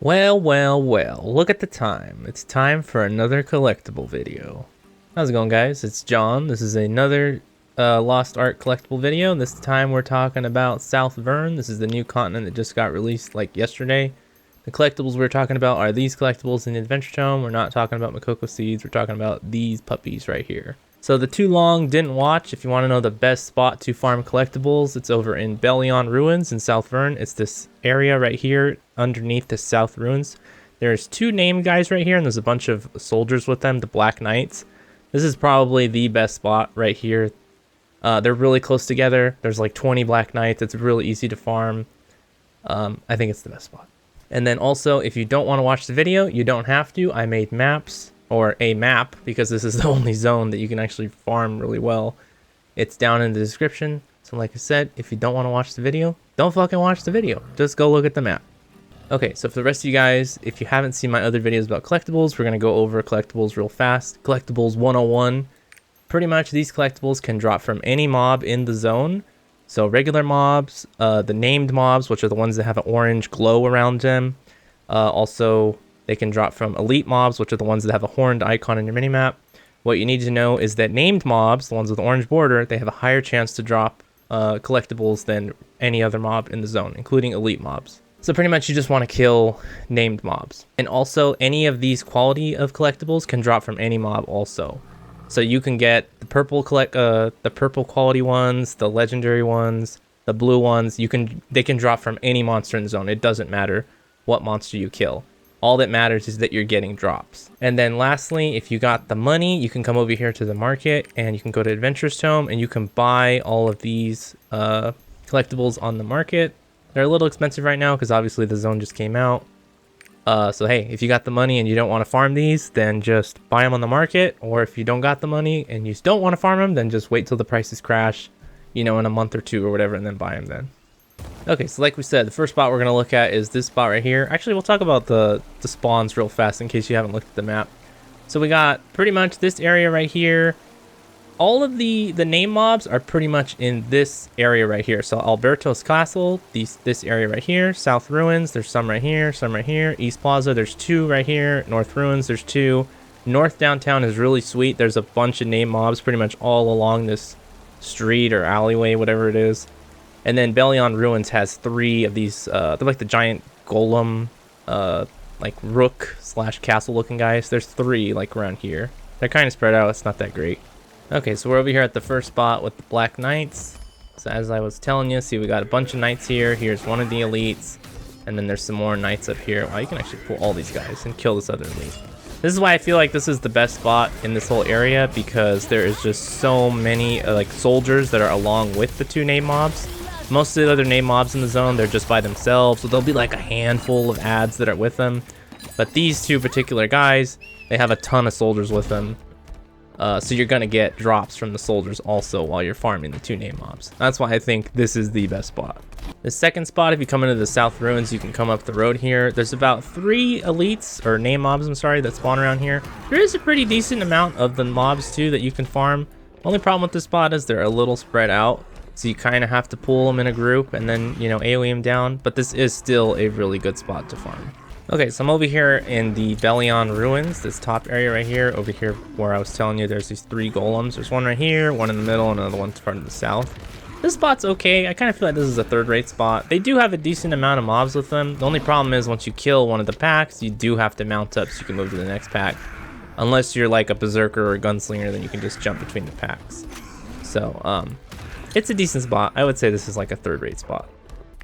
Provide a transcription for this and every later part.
Well, look at the time. It's time for another collectible video. How's it going, guys? It's John. This is another Lost Art collectible video. This time we're talking about South Vern. This is the new continent that just got released like yesterday. The collectibles we're talking about are these collectibles in the Adventure Tome. We're not talking about Makoko seeds. We're talking about these puppies right here. So the too long didn't watch. If you want to know the best spot to farm collectibles, it's over in Bellion Ruins in South Vern. It's this area right here underneath the South Ruins. There's two named guys right here, and there's a bunch of soldiers with them, the Black Knights. This is probably the best spot right here. They're really close together. There's like 20 Black Knights. It's really easy to farm. I think it's the best spot. And then also, if you don't want to watch the video, you don't have to. I made maps. Or a map, because this is the only zone that you can actually farm really well. It's down in the description. So like I said, if you don't want to watch the video, don't fucking watch the video. Just go look at the map. Okay, so for the rest of you guys, if you haven't seen my other videos about collectibles, we're going to go over collectibles real fast. Collectibles 101. Pretty much these collectibles can drop from any mob in the zone. So regular mobs, the named mobs, which are the ones that have an orange glow around them. Also, they can drop from elite mobs, which are the ones that have a horned icon in your minimap. What you need to know is that named mobs, the ones with the orange border, they have a higher chance to drop collectibles than any other mob in the zone, including elite mobs. So pretty much you just want to kill named mobs. And also, any of these quality of collectibles can drop from any mob also. So you can get the purple quality ones, the legendary ones, the blue ones. They can drop from any monster in the zone. It doesn't matter what monster you kill. All that matters is that you're getting drops. And then lastly, if you got the money, you can come over here to the market and you can go to Adventure's Tome and you can buy all of these collectibles on the market. They're a little expensive right now because obviously the zone just came out. So hey, if you got the money and you don't want to farm these, then just buy them on the market. Or if you don't got the money and you don't want to farm them, then just wait till the prices crash, you know, in a month or two or whatever, and then buy them then. Okay, so like we said, the first spot we're going to look at is this spot right here. Actually, we'll talk about the spawns real fast in case you haven't looked at the map. So we got pretty much this area right here. All of the name mobs are pretty much in this area right here. So Alberto's Castle, this area right here. South Ruins, there's some right here, some right here. East Plaza, there's two right here. North Ruins, there's two. North Downtown is really sweet. There's a bunch of name mobs pretty much all along this street or alleyway, whatever it is. And then Bellion Ruins has three of these, they're like the giant golem, like rook / castle looking guys. There's three like around here. They're kind of spread out. It's not that great. Okay, so we're over here at the first spot with the Black Knights. So as I was telling you, see, we got a bunch of knights here. Here's one of the elites. And then there's some more knights up here. Wow, you can actually pull all these guys and kill this other elite. This is why I feel like this is the best spot in this whole area, because there is just so many like soldiers that are along with the two name mobs. Most of the other name mobs in the zone, they're just by themselves, so there'll be like a handful of ads that are with them. But these two particular guys, they have a ton of soldiers with them. So you're gonna get drops from the soldiers also while you're farming the two name mobs. That's why I think this is the best spot. The second spot, if you come into the South Ruins, you can come up the road here. There's about 3 elites, or name mobs, I'm sorry, that spawn around here. There is a pretty decent amount of the mobs too that you can farm. Only problem with this spot is they're a little spread out. So you kind of have to pull them in a group and then, you know, AoE them down. But this is still a really good spot to farm. Okay, so I'm over here in the Bellion Ruins, this top area right here. Over here where I was telling you there's these 3 golems. There's one right here, one in the middle, and another one part of the south. This spot's okay. I kind of feel like this is a third-rate spot. They do have a decent amount of mobs with them. The only problem is once you kill one of the packs, you do have to mount up so you can move to the next pack. Unless you're like a berserker or a gunslinger, then you can just jump between the packs. So, it's a decent spot. I would say this is like a third-rate spot.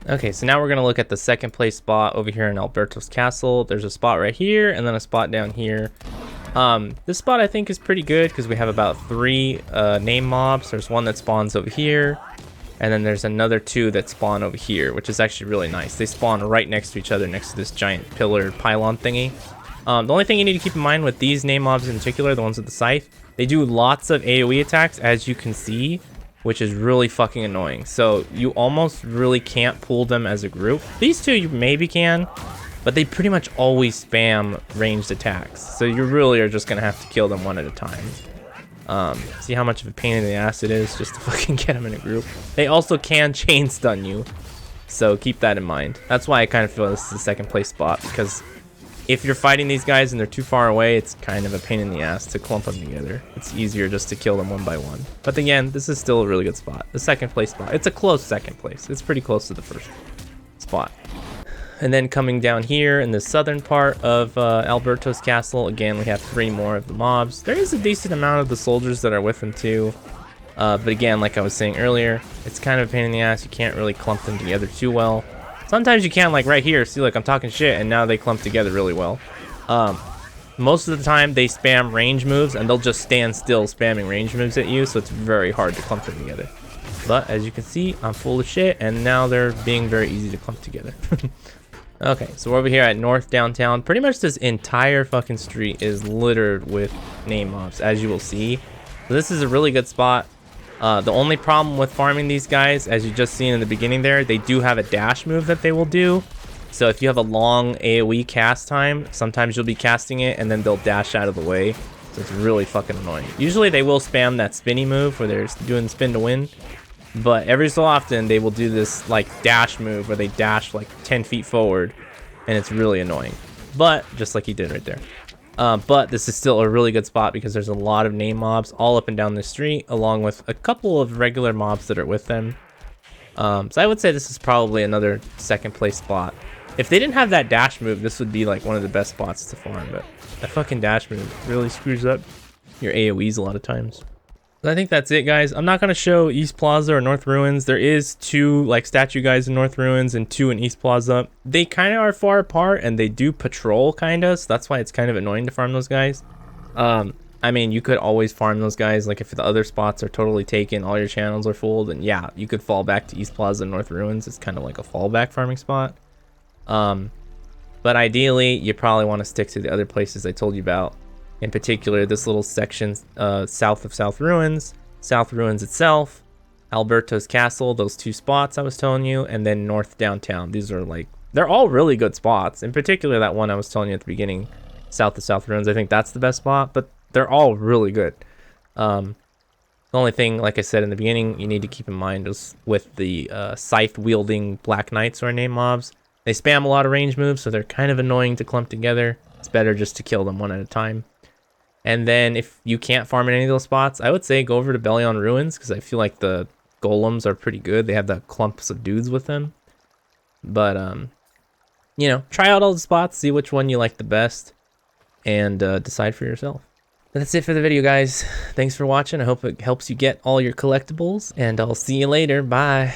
Okay, so now we're going to look at the second place spot over here in Alberto's Castle. There's a spot right here and then a spot down here. This spot I think is pretty good because we have about 3 name mobs. There's one that spawns over here, and then there's another 2 that spawn over here, which is actually really nice. They spawn right next to each other next to this giant pillar pylon thingy. The only thing you need to keep in mind with these name mobs in particular, the ones with the scythe, they do lots of AoE attacks, as you can see, which is really fucking annoying. So you almost really can't pull them as a group. These two you maybe can, but they pretty much always spam ranged attacks. So you really are just gonna have to kill them one at a time. See how much of a pain in the ass it is just to fucking get them in a group. They also can chain stun you. So keep that in mind. That's why I kind of feel this is the second place spot, because if you're fighting these guys and they're too far away, it's kind of a pain in the ass to clump them together. It's easier just to kill them one by one. But again, this is still a really good spot. The second place spot. It's a close second place. It's pretty close to the first spot. And then coming down here in the southern part of Alberto's castle, again, we have 3 more of the mobs. There is a decent amount of the soldiers that are with him too. But again, like I was saying earlier, it's kind of a pain in the ass. You can't really clump them together too well. Sometimes you can, like right here, see, like I'm talking shit, and now they clump together really well. Most of the time, they spam range moves, and they'll just stand still spamming range moves at you, so it's very hard to clump them together. But as you can see, I'm full of shit, and now they're being very easy to clump together. Okay, so we're over here at North Downtown. Pretty much this entire fucking street is littered with name mobs, as you will see. So this is a really good spot. The only problem with farming these guys, as you just seen in the beginning there, they do have a dash move that they will do. So if you have a long AoE cast time, sometimes you'll be casting it and then they'll dash out of the way. So it's really fucking annoying. Usually they will spam that spinny move where they're doing spin to win. But every so often they will do this like dash move where they dash like 10 feet forward. And it's really annoying. But just like he did right there. But this is still a really good spot because there's a lot of name mobs all up and down the street, along with a couple of regular mobs that are with them. So I would say this is probably another second place spot. If they didn't have that dash move, this would be like one of the best spots to farm, but that fucking dash move really screws up your AoEs a lot of times. I think that's it, guys. I'm not going to show East Plaza or North Ruins. There is 2 like statue guys in North Ruins and 2 in East Plaza. They kind of are far apart and they do patrol kind of, so that's why it's kind of annoying to farm those guys. I mean, you could always farm those guys. Like if the other spots are totally taken, all your channels are full, then yeah, you could fall back to East Plaza and North Ruins. It's kind of like a fallback farming spot. But ideally, you probably want to stick to the other places I told you about. In particular, this little section south of South Ruins itself, Alberto's castle, those 2 spots I was telling you, and then North Downtown. These are like, they're all really good spots. In particular, that one I was telling you at the beginning, south of South Ruins, I think that's the best spot, but they're all really good. The only thing, like I said in the beginning, you need to keep in mind is with the scythe-wielding Black Knights or name mobs. They spam a lot of range moves, so they're kind of annoying to clump together. It's better just to kill them one at a time. And then if you can't farm in any of those spots, I would say go over to Bellion Ruins, because I feel like the golems are pretty good. They have the clumps of dudes with them. But, you know, try out all the spots, see which one you like the best, and decide for yourself. But that's it for the video, guys. Thanks for watching. I hope it helps you get all your collectibles, and I'll see you later. Bye.